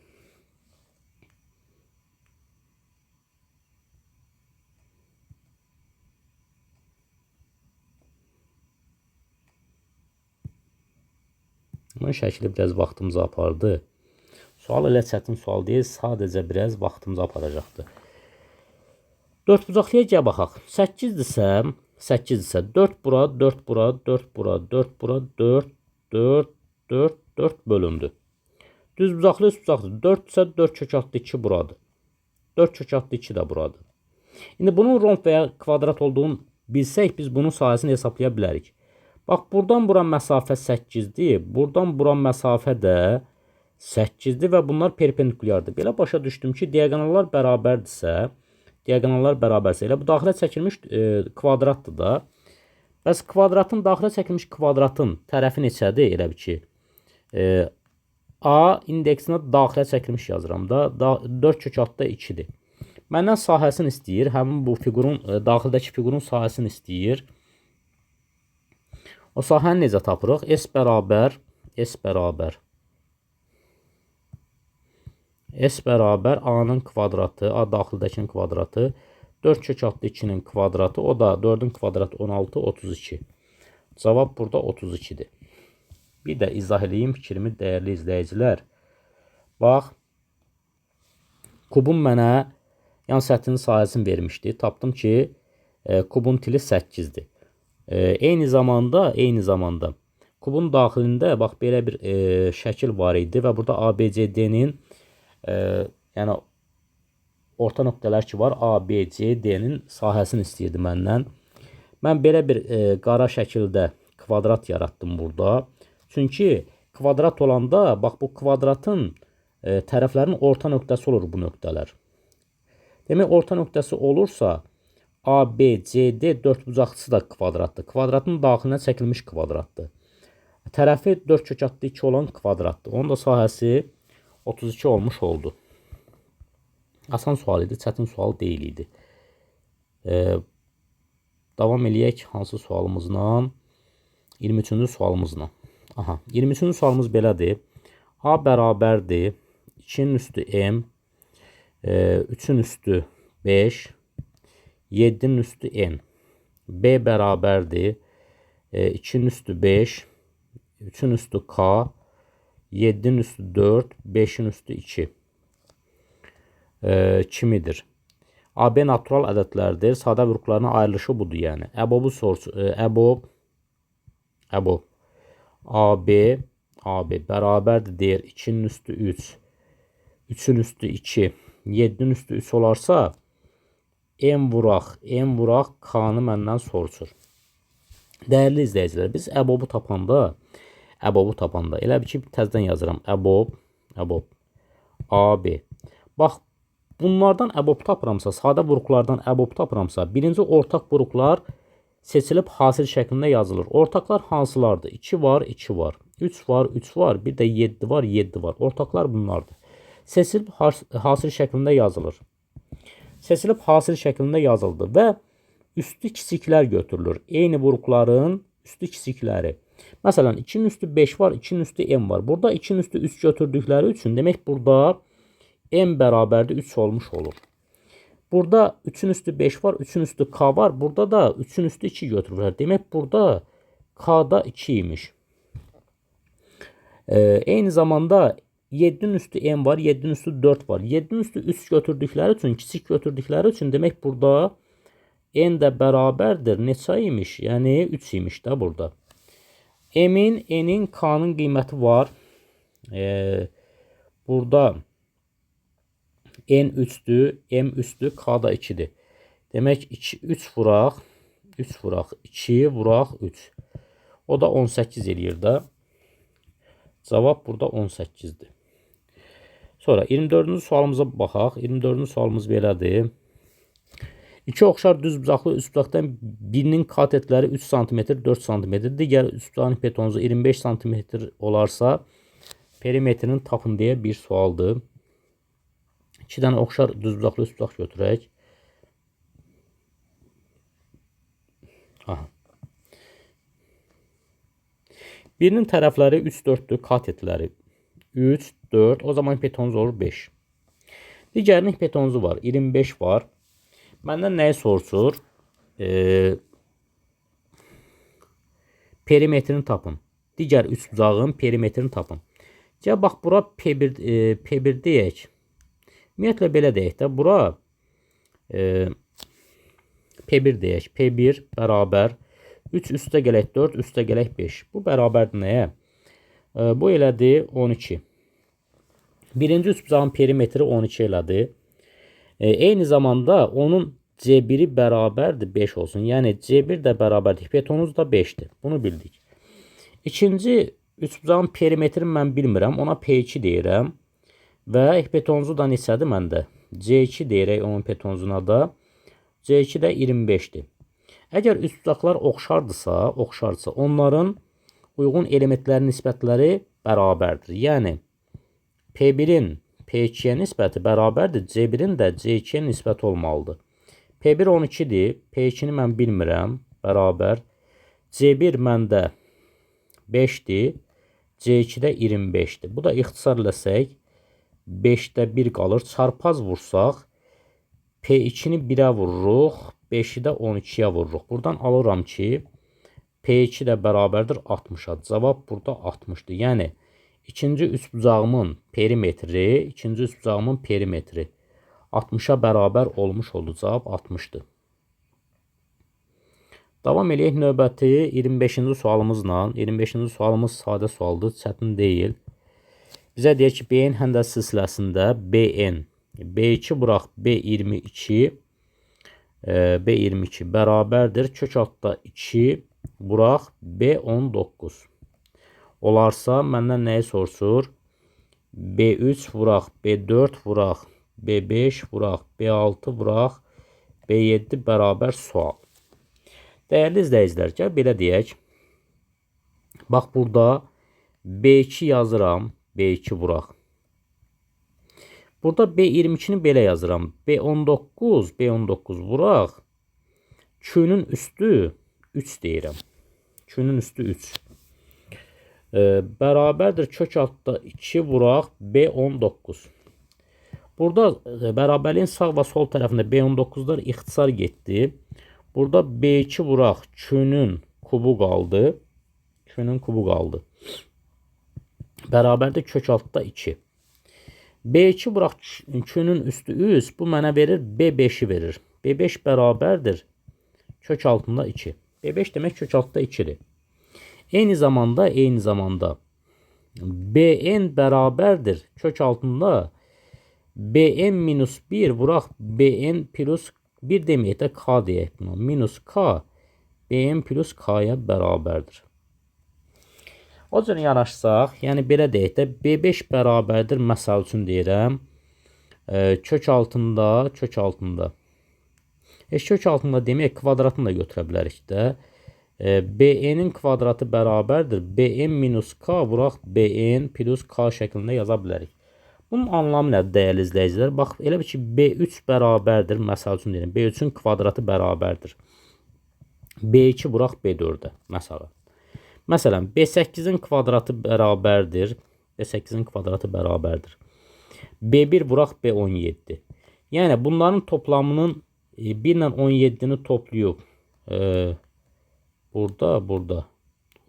Bunun şəkli biraz vaxtımızı apardı. Sual elə çətin sual deyil, sadəcə biraz vaxtımızı aparacaqdır. Dördbucaqlıya gəl baxaq. 8-dirsə, 4 bura, 4 bura, 4 bura, 4 bura, 4, 4, 4, 4 bölündü. Düzbucaqlı, üstbucaqlı. 4-sə 4 kök altı 2 buradır. 4 kök altı 2 də buradır. İndi bunun romb və ya kvadrat olduğunu bilsək, biz bunun sahəsini hesablaya bilərik. Bax, buradan bura məsafə 8-dir. Buradan bura məsafə də 8-dir və bunlar perpendikulyardır. Belə başa düşdüm ki, diagonallar bərabərdirsə, elə bu daxilə çəkilmiş kvadratdır da. Bəs kvadratın, daxilə çəkilmiş kvadratın tərəfi neçədir? Elə bir ki, A indeksinə daxilə çəkilmiş yazıram da. 4 kök altda 2-dir. Məndən sahəsini istəyir. Həmin bu fiqurun, daxildəki fiqurun sahəsini istəyir. O sahəni necə tapırıq? S bərabər A-nın kvadratı, A daxildəkinin kvadratı, 4 kök altda 2-nin kvadratı, o da 4-ün kvadratı 16, 32. Cavab burada 32-dir. Bir də izah edeyim fikrimi, dəyərli izləyicilər. Bax, kubun mənə yan səthinin sahəsini vermişdi. Tapdım ki, kubun tili 8-dir. Eyni zamanda kubun daxilində bax belə bir şəkil var idi və burada ABCD-nin yəni orta nöqtələr ki var, ABCD-nin sahəsini istəyirdi məndən. Mən belə bir qara şəkildə kvadrat yaratdım burada. Çünki kvadrat olanda bax bu kvadratın tərəflərinin orta nöqtəsi olur bu nöqtələr. Demək, orta nöqtəsi olursa ABCD dördbucaqlısı da kvadratdır. Kvadratın daxilinə çəkilmiş kvadratdır. Tərəfi 4 kök altda 2 olan kvadratdır. Onun da sahəsi 32 olmuş oldu. Asan sual idi, çətin sual deyil idi. Davam eləyək hansı sualımızla? 23-cü sualımızla. Aha, 23-cü sualımız belədir. A bərabərdir 2-nin üstü M, 3-ün üstü 5, 7-nin üstü N. B bərabərdir 2-nin üstü 5, 3-ün üstü K, 7-nin üstü 4, 5-in üstü 2 kimidir? AB natural ədədlərdir. Sadə vurğularına ayrılışı budur, yəni. EBOB AB bərabərdir deyir 2-nin üstü 3, 3-ün üstü 2, 7-nin üstü 3 olarsa M vuraq, K-nı məndən soruşur. Dəyərli izləyicilər, biz EBOB-u tapanda elə bir ki, təzdən yazıram. EBOB AB. Bax, bunlardan EBOB tapıramsa, sadə vurğulardan EBOB tapıramsa, birinci ortaq vurğular seçilib hasil şəklində yazılır. Ortaqlar hansılardır? 2 var, 2 var. 3 var, 3 var. Bir də 7 var, 7 var. Ortaqlar bunlardır. Seçilib hasil şəklində yazılır. Seçilib hasil şəklində yazıldı və üstü kiçiklər götürülür. Eyni vurğuların üstü kiçikləri. Məsələn, 2-nin üstü 5 var, 2-nin üstü M var. Burada 2-nin üstü 3 götürdükləri üçün demək burada M bərabərdir 3 olmuş olur. Burada 3'ün üstü 5 var, 3'ün üstü K var. Burada da 3'ün üstü 2 götürürler. Demek burada K'da 2 imiş. Eyni zamanda 7'nin üstü n var, 7'nin üstü 4 var. 7'nin üstü 3 götürdükləri üçün, kiçik götürdükləri üçün demək burada n də bərabərdir. Neçə imiş? Yəni 3 imiş də burada. N'in, K'nın qiyməti var. Burada n 3'dür, m 3'dür, K da 2'dir. Demək 3 vuraq, 3 vuraq, 2 vuraq, 3. O da 18 eləyir də. Cavab burada 18'dir. Sonra 24-cü sualımıza baxaq. 24-cü sualımız belədir. İki oxşar düzbucaqlı üstbucaqdan birinin katetləri 3 cm, 4 cm, digər üstbucağın hipotenuzu 25 cm olarsa perimetrini tapın deyə bir sualdır. 2 dənə oxşar düzbucaqlı üstbucaq götürək. Aha. Birinin tərəfləri 3, 4'dür, katetləri 3, 4, o zaman hipotenuzu olur 5. Digərinin hipotenuzu var, 25 var. Məndən nəyi soruşur? Perimetrini tapın. Digər üçbucağın perimetrini tapın. Gəl bax, bura P1 deyək. Ümumiyyətlə belə deyək də, bura P1 deyək. P1 bərabər 3 üstə gələk 4, üstə gələk 5. Bu bərabərdir nəyə? Bu elədi 12. Birinci üçbucağın perimetri 12 elədi. Eyni zamanda onun C1'i bərabərdir 5 olsun. Yəni C1 də bərabərdir. Hipotenuz da 5'dir. Bunu bildik. İkinci üçbucağın perimetrini mən bilmirəm. Ona P2 deyirəm. Və hipotenuzu da neçədir məndə? C2 deyirək onun hipotenuzuna da. C2 də 25'dir. Əgər üçbucaqlar oxşarsa, onların uyğun elementlərin nisbətləri bərabərdir. Yəni P1'in P2'yə nisbəti bərabərdir. C1'in də C2'yə nisbəti olmalıdır. P1 12'dir. P2'ni mən bilmirəm. Bərabər. C1 məndə 5'dir. C2 də 25'dir. Bu da ixtisar eləsək 5'də 1 qalır. Çarpaz vursaq P2'ni 1'ə vururuq. 5'i də 12'yə vururuq. Buradan alıram ki P2 də bərabərdir 60'a. Cavab burada 60'dır. Yəni ikinci üçbucağımın perimetri 60'a bərabər olmuş oldu. Cavab 60'dır. Davam eləyək növbəti 25-ci sualımızla. 25-ci sualımız sadə sualdır, çətin deyil. Bizə deyir ki, BN həndəs silsiləsində BN B2 vuraq B22 B22 bərabərdir. Kök altda 2 vuraq B19 olarsa məndən nəyi soruşur? B3 vuraq B4 vuraq B5 vuraq B6 vuraq B7 bərabər sual. Dəyərli izləyicilər, gəl belə deyək. Bax, burada B2 yazıram. B2 vuraq. Burada B22'ni belə yazıram. B19 vuraq. Q'nun üstü 3 deyirəm. Q'nun üstü 3. Bərabərdir kök altda 2 vuraq B19. Burada bərabərliyin sağ və sol tərəfində B19'lar ixtisar getdi. Burada B2 vuraq Q'nun kubu qaldı. Q'nun kubu qaldı. Bərabərdir kök altda 2. B2 vuraq Q'nun üstü 3. Bu mənə verir B5'i verir. B5 bərabərdir kök altında 2. B5 demək kök altda 2'dir. Eyni zamanda BN bərabərdir kök altında BN minus 1 vuraq BN plus 1 deməyək də K deyək buna. Minus K BN plus K'ya bərabərdir. O cür yanaşsaq, yəni belə deyək də B5 bərabərdir, məsəl üçün deyirəm. Kök altında. Kök altında demək kvadratını da götürə bilərik də. BN'in kvadratı bərabərdir. BN minus K vuraq BN plus K şəklində yaza bilərik. Bunun anlamı nədir dəyərli izləyicilər? Bax, elə bir ki B3 bərabərdir, məsəl üçün deyirəm. B3'ün kvadratı bərabərdir. B2 vuraq B4'ə, məsələn. Məsələn, B8'in kvadratı bərabərdir. B8'in kvadratı bərabərdir. B1 vuraq B17. Yəni bunların toplamının 1 ilə 17'ni toplayıb burada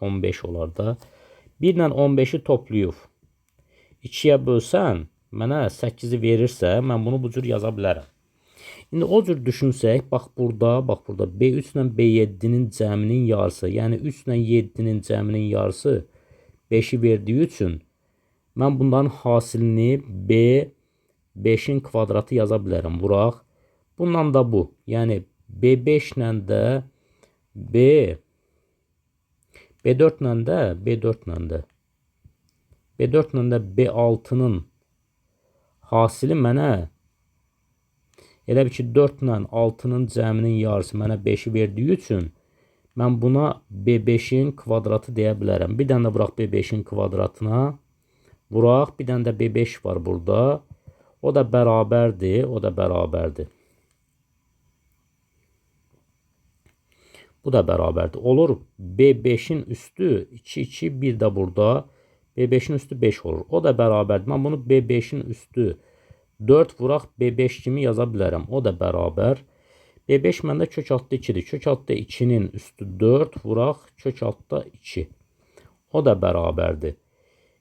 15 olar da. 1 ilə 15-i toplayıb 2-yə bölsən, mənə 8-i verirsə, mən bunu bu cür yaza bilərəm. İndi o cür düşünsək, bax burada B3 ilə B7-nin cəminin yarısı, yəni 3 ilə 7-nin cəminin yarısı 5-i verdiyi üçün mən bunların hasilini B5-in kvadratı yaza bilərəm. Vuraq. Bundan da bu. Yəni B5 ilə də B4 ilə də B6-nın hasili mənə elə bir ki 4 ilə 6-nın cəminin yarısı mənə 5-i verdiyi üçün mən buna B5-in kvadratı deyə bilərəm. Bir dənə də vuraq B5-in kvadratına. Vuraq. Bir dənə də B5 var burada. O da bərabərdir. Bu da bərabərdir. Olur B5-in üstü 2, 1 də burada. B5-in üstü 5 olur. O da bərabərdir. Mən bunu B5-in üstü 4 vuraq B5 kimi yaza bilərəm. O da bərabər. B5 məndə kök altda 2-dir. Kök altda 2-nin üstü 4 vuraq kök altda 2. O da bərabərdir.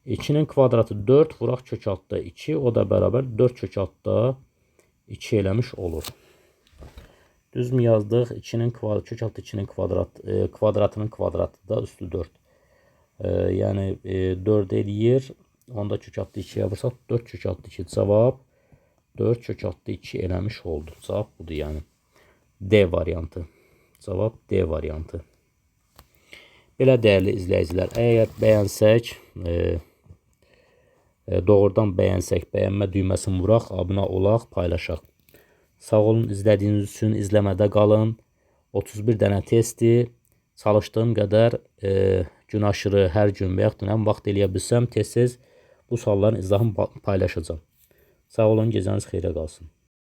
2-nin kvadratı 4 vuraq kök altda 2. O da bərabər 4 kök altda 2 eləmiş olur. Düzmü yazdıq? 2-nin kvadratı, kök altda 2-nin kvadratının kvadratı da üstü 4. Yəni 4 eləyir. Onda kök altda 2-yə vursaq 4 kök altda 2 cavab 4 kök altda 2 eləmiş oldu. Cavab budur yəni. D variantı. Cavab D variantı. Belə dəyərli izləyicilər, əgər bəyənsək, doğrudan bəyənsək, bəyənmə düyməsini vuraq, abunə olaq, paylaşaq. Sağ olun izlədiyiniz üçün, izləmədə qalın. 31 dənə testi çalışdığım qədər gün aşırı hər gün və yaxud nə vaxt eləyə bilsəm tez-tez bu sualların izahını paylaşacağım. Sağ olun, gecəniz xeyrə qalsın.